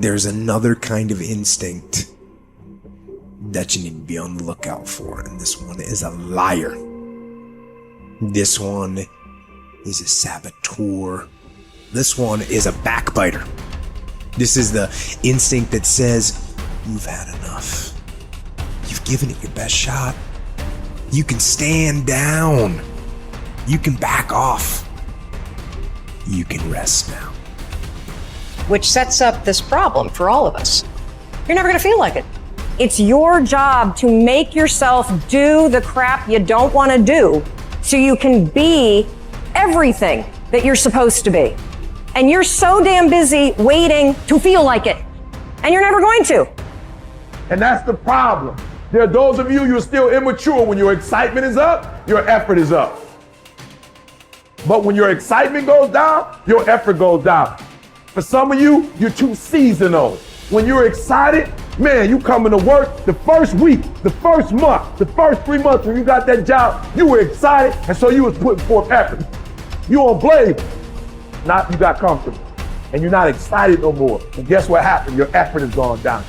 there's another kind of instinct that you need to be on the lookout for, and this one is a liar. This one is a saboteur. This one is a backbiter. This is the instinct that says, you've had enough. You've given it your best shot. You can stand down. You can back off. You can rest now. Which sets up this problem for all of us. You're never gonna feel like it. It's your job to make yourself do the crap you don't wanna do so you can be everything that you're supposed to be. And you're so damn busy waiting to feel like it. And you're never going to. And that's the problem. There are those of you, you're still immature. When your excitement is up, your effort is up. But when your excitement goes down, your effort goes down. For some of you, you're too seasonal. When you're excited, man, you coming to work the first week, the first month, the first 3 months when you got that job, you were excited, and so you was putting forth effort. You on blade. Now you got comfortable, and you're not excited no more. And guess what happened? Your effort has gone down.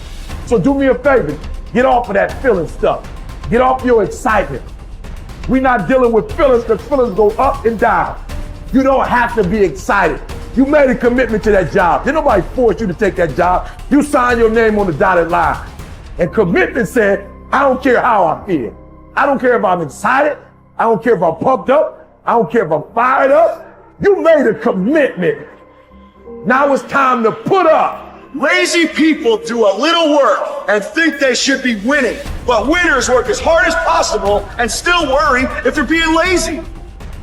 So do me a favor, get off of that feeling stuff. Get off your excitement. We're not dealing with feelings, because feelings go up and down. You don't have to be excited. You made a commitment to that job. Did nobody force you to take that job? You signed your name on the dotted line. And commitment said, I don't care how I feel. I don't care if I'm excited. I don't care if I'm pumped up. I don't care if I'm fired up. You made a commitment. Now it's time to put up. Lazy people do a little work and think they should be winning, but winners work as hard as possible and still worry if they're being lazy.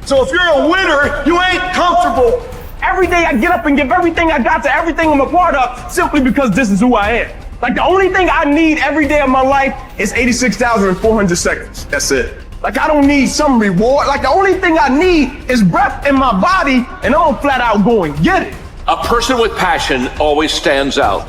So if you're a winner, you ain't comfortable. Every day I get up and give everything I got to everything I'm a part of simply because this is who I am. Like the only thing I need every day of my life is 86,400 seconds. That's it. Like I don't need some reward. Like the only thing I need is breath in my body, and I'm flat out going get it. A person with passion always stands out.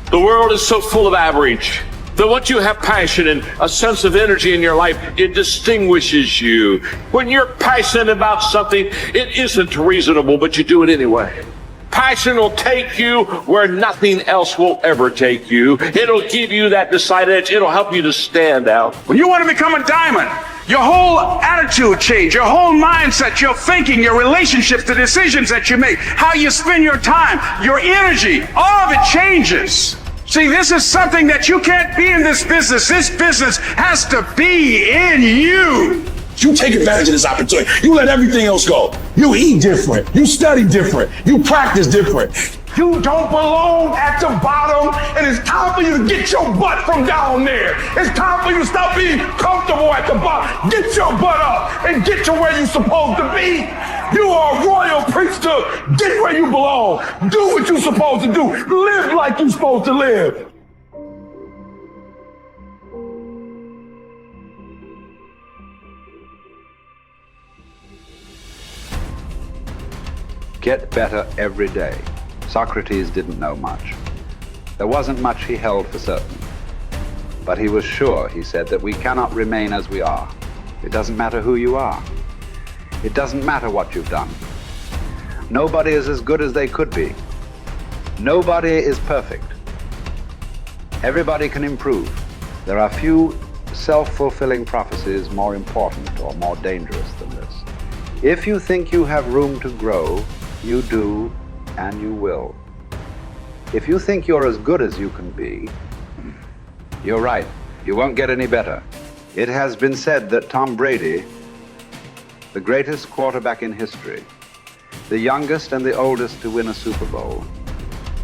The world is so full of average that once you have passion and a sense of energy in your life, it distinguishes you. When you're passionate about something, it isn't reasonable, but you do it anyway. Passion will take you where nothing else will ever take you. It'll give you that decided edge. It'll help you to stand out. When you want to become a diamond, your whole attitude change, your whole mindset, your thinking, your relationships, the decisions that you make, how you spend your time, your energy, all of it changes. See, this is something that you can't be in this business. This business has to be in you. You take advantage of this opportunity. You let everything else go. You eat different. You study different. You practice different. You don't belong at the bottom, and it's time for you to get your butt from down there. It's time for you to stop being comfortable at the bottom. Get your butt up and get to where you're supposed to be. You are a royal priesthood. Get where you belong. Do what you're supposed to do. Live like you're supposed to live. Get better every day. Socrates didn't know much. There wasn't much he held for certain. But he was sure, he said, that we cannot remain as we are. It doesn't matter who you are. It doesn't matter what you've done. Nobody is as good as they could be. Nobody is perfect. Everybody can improve. There are few self-fulfilling prophecies more important or more dangerous than this. If you think you have room to grow, you do, and you will. If you think you're as good as you can be, you're right. You won't get any better. It has been said that Tom Brady, the greatest quarterback in history, the youngest and the oldest to win a Super Bowl,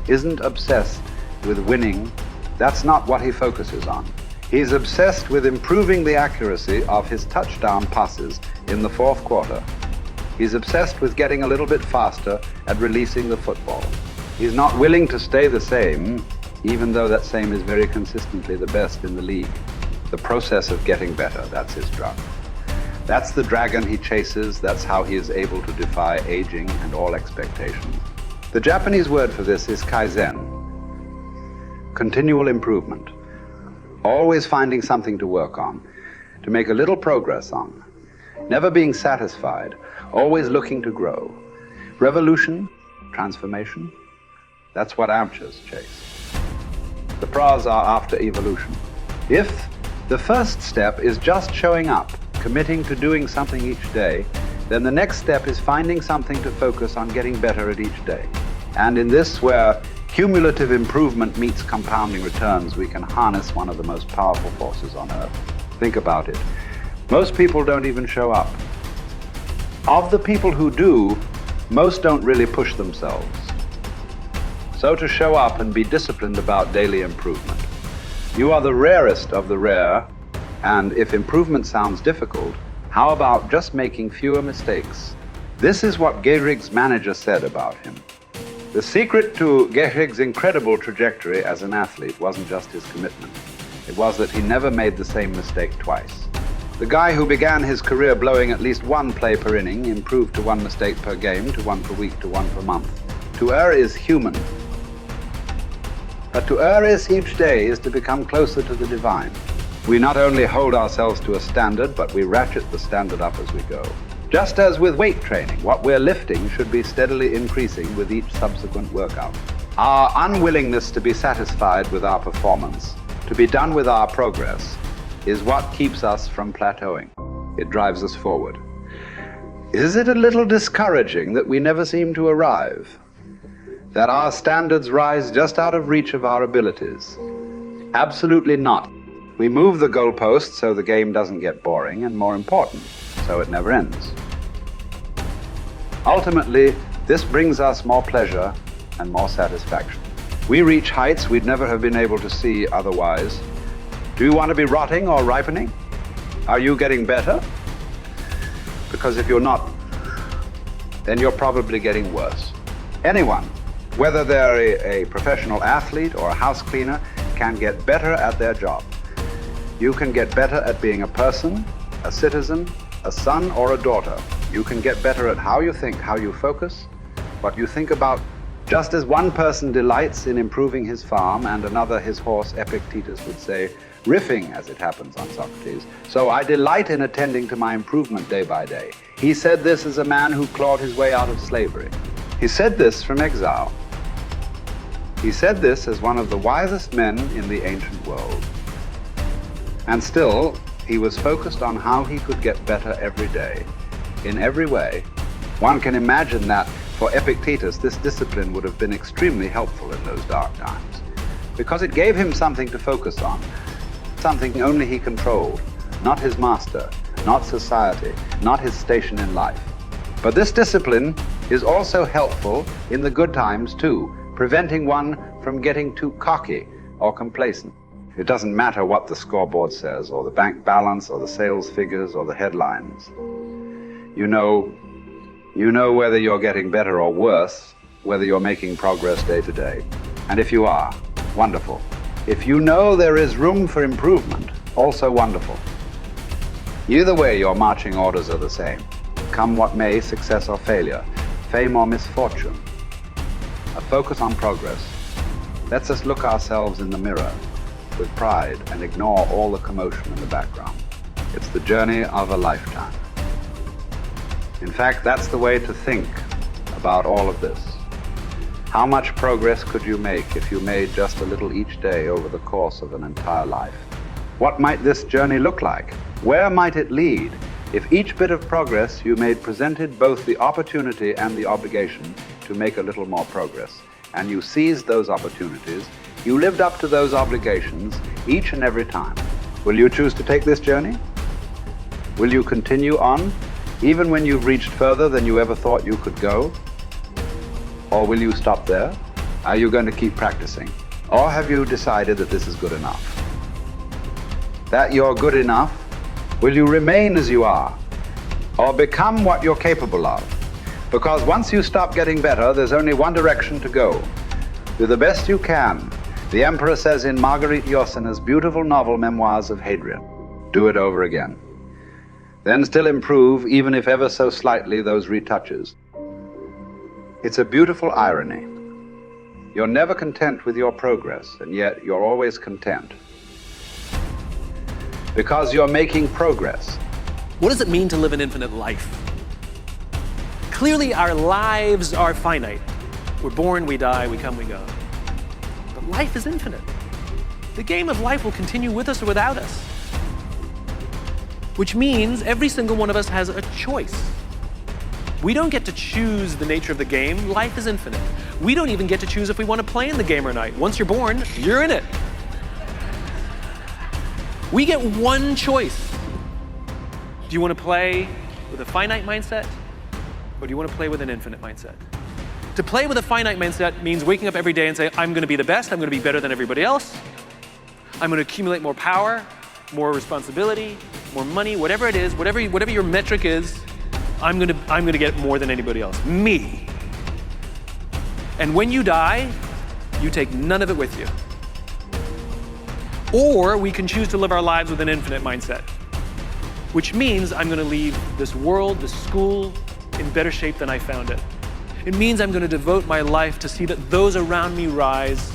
isn't obsessed with winning. That's not what he focuses on. He's obsessed with improving the accuracy of his touchdown passes in the fourth quarter. He's obsessed with getting a little bit faster at releasing the football. He's not willing to stay the same, even though that same is very consistently the best in the league. The process of getting better, that's his drug. That's the dragon he chases. That's how he is able to defy aging and all expectations. The Japanese word for this is kaizen, continual improvement. Always finding something to work on, to make a little progress on. Never being satisfied, always looking to grow. Revolution, transformation, That's what amateurs chase. The pros are after evolution. If the first step is just showing up, committing to doing something each day, then the next step is finding something to focus on getting better at each day. And in this, where cumulative improvement meets compounding returns, we can harness one of the most powerful forces on earth. Think about it. Most people don't even show up. Of the people who do, most don't really push themselves. So to show up and be disciplined about daily improvement. You are the rarest of the rare, and if improvement sounds difficult, how about just making fewer mistakes? This is what Gehrig's manager said about him. The secret to Gehrig's incredible trajectory as an athlete wasn't just his commitment. It was that he never made the same mistake twice. The guy who began his career blowing at least one play per inning improved to one mistake per game, to one per week, to one per month. To err is human. But to err is each day is to become closer to the divine. We not only hold ourselves to a standard, but we ratchet the standard up as we go. Just as with weight training, what we're lifting should be steadily increasing with each subsequent workout. Our unwillingness to be satisfied with our performance, to be done with our progress, is what keeps us from plateauing. It drives us forward. Is it a little discouraging that we never seem to arrive? That our standards rise just out of reach of our abilities? Absolutely not. We move the goalpost so the game doesn't get boring, and more important, so it never ends. Ultimately, this brings us more pleasure and more satisfaction. We reach heights we'd never have been able to see otherwise. Do you want to be rotting or ripening? Are you getting better? Because if you're not, then you're probably getting worse. Anyone, whether they're a professional athlete or a house cleaner, can get better at their job. You can get better at being a person, a citizen, a son or a daughter. You can get better at how you think, how you focus, what you think about. Just as one person delights in improving his farm and another his horse, Epictetus would say, riffing as it happens on Socrates, so I delight in attending to my improvement day by day. He said this as a man who clawed his way out of slavery. He said this from exile. He said this as one of the wisest men in the ancient world. And still, he was focused on how he could get better every day, in every way. One can imagine that for Epictetus, this discipline would have been extremely helpful in those dark times, because it gave him something to focus on, something only he controlled, not his master, not society, not his station in life. But this discipline is also helpful in the good times too, preventing one from getting too cocky or complacent. It doesn't matter what the scoreboard says, or the bank balance, or the sales figures, or the headlines. You know whether you're getting better or worse, whether you're making progress day to day. And if you are, wonderful. If you know there is room for improvement, also wonderful. Either way, your marching orders are the same. Come what may, success or failure, fame or misfortune. A focus on progress lets us look ourselves in the mirror with pride and ignore all the commotion in the background. It's the journey of a lifetime. In fact, that's the way to think about all of this. How much progress could you make if you made just a little each day over the course of an entire life? What might this journey look like? Where might it lead if each bit of progress you made presented both the opportunity and the obligation to make a little more progress, and you seized those opportunities, you lived up to those obligations each and every time? Will you choose to take this journey? Will you continue on, even when you've reached further than you ever thought you could go? Or will you stop there? Are you going to keep practicing? Or have you decided that this is good enough? That you're good enough? Will you remain as you are? Or become what you're capable of? Because once you stop getting better, there's only one direction to go. Do the best you can. The Emperor says in Marguerite Yourcenar's beautiful novel Memoirs of Hadrian, do it over again. Then still improve, even if ever so slightly, those retouches. It's a beautiful irony. You're never content with your progress, and yet you're always content. Because you're making progress. What does it mean to live an infinite life? Clearly, our lives are finite. We're born, we die, we come, we go. But life is infinite. The game of life will continue with us or without us. Which means every single one of us has a choice. We don't get to choose the nature of the game. Life is infinite. We don't even get to choose if we want to play in the game or not. Once you're born, you're in it. We get one choice. Do you want to play with a finite mindset, or do you want to play with an infinite mindset? To play with a finite mindset means waking up every day and say, I'm going to be the best, I'm going to be better than everybody else, I'm going to accumulate more power, more responsibility, more money, whatever it is, whatever your metric is, I'm going to get more than anybody else. Me. And when you die, you take none of it with you. Or we can choose to live our lives with an infinite mindset, which means I'm going to leave this world, this school, in better shape than I found it. It means I'm going to devote my life to see that those around me rise.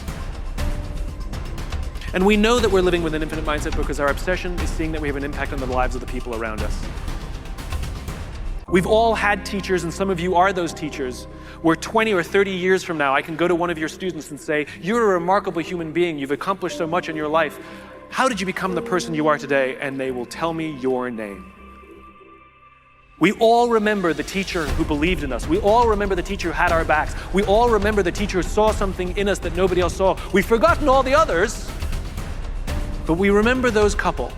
And we know that we're living with an infinite mindset because our obsession is seeing that we have an impact on the lives of the people around us. We've all had teachers, and some of you are those teachers, where 20 or 30 years from now, I can go to one of your students and say, you're a remarkable human being, you've accomplished so much in your life. How did you become the person you are today? And they will tell me your name. We all remember the teacher who believed in us. We all remember the teacher who had our backs. We all remember the teacher who saw something in us that nobody else saw. We've forgotten all the others, but we remember those couple.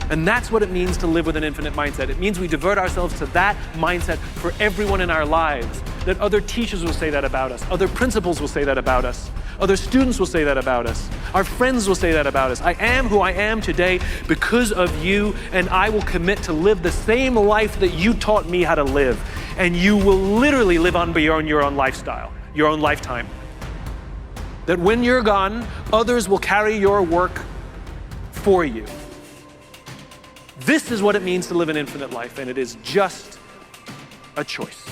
And that's what it means to live with an infinite mindset. It means we divert ourselves to that mindset for everyone in our lives. That other teachers will say that about us. Other principals will say that about us. Other students will say that about us. Our friends will say that about us. I am who I am today because of you, and I will commit to live the same life that you taught me how to live. And you will literally live on beyond your own lifestyle, your own lifetime. That when you're gone, others will carry your work for you. This is what it means to live an infinite life, and it is just a choice.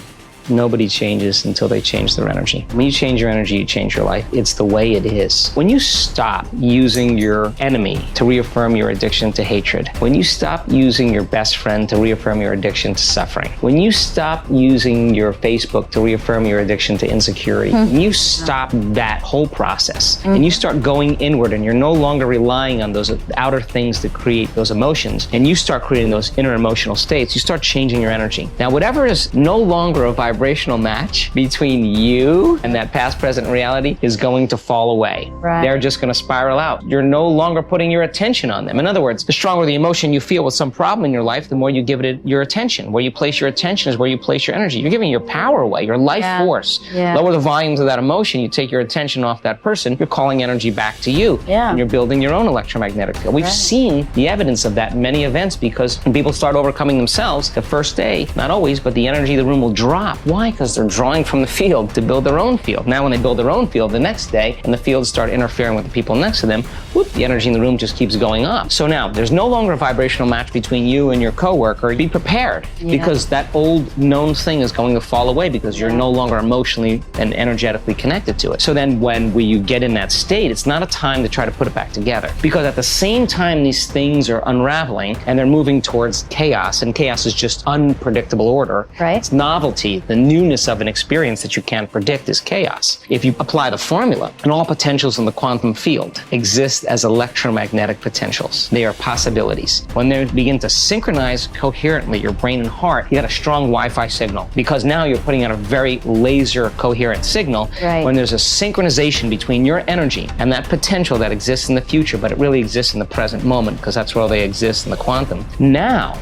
Nobody changes until they change their energy. When you change your energy, you change your life. It's the way it is. When you stop using your enemy to reaffirm your addiction to hatred, when you stop using your best friend to reaffirm your addiction to suffering, when you stop using your Facebook to reaffirm your addiction to insecurity, when you stop that whole process and you start going inward and you're no longer relying on those outer things that create those emotions, and you start creating those inner emotional states, you start changing your energy. Now, whatever is no longer a vibrational match between you and that past, present reality is going to fall away. Right. They're just going to spiral out. You're no longer putting your attention on them. In other words, the stronger the emotion you feel with some problem in your life, the more you give it your attention. Where you place your attention is where you place your energy. You're giving your power away, your life force. Yeah. Lower the volumes of that emotion, you take your attention off that person, you're calling energy back to you. Yeah. And you're building your own electromagnetic field. We've seen the evidence of that in many events, because when people start overcoming themselves, the first day, not always, but the energy of the room will drop. Why? Because they're drawing from the field to build their own field. Now when they build their own field the next day and the fields start interfering with the people next to them, whoop, the energy in the room just keeps going up. So now there's no longer a vibrational match between you and your coworker. Be prepared, because that old known thing is going to fall away because you're no longer emotionally and energetically connected to it. So then when you get in that state, it's not a time to try to put it back together, because at the same time these things are unraveling and they're moving towards chaos, and chaos is just unpredictable order. Right. It's novelty, the newness of an experience that you can't predict is chaos. If you apply the formula, and all potentials in the quantum field exist as electromagnetic potentials. They are possibilities. When they begin to synchronize coherently, your brain and heart, you got a strong Wi-Fi signal, because now you're putting out a very laser coherent signal. Right. When there's a synchronization between your energy and that potential that exists in the future, but it really exists in the present moment, because that's where they exist in the quantum. Now,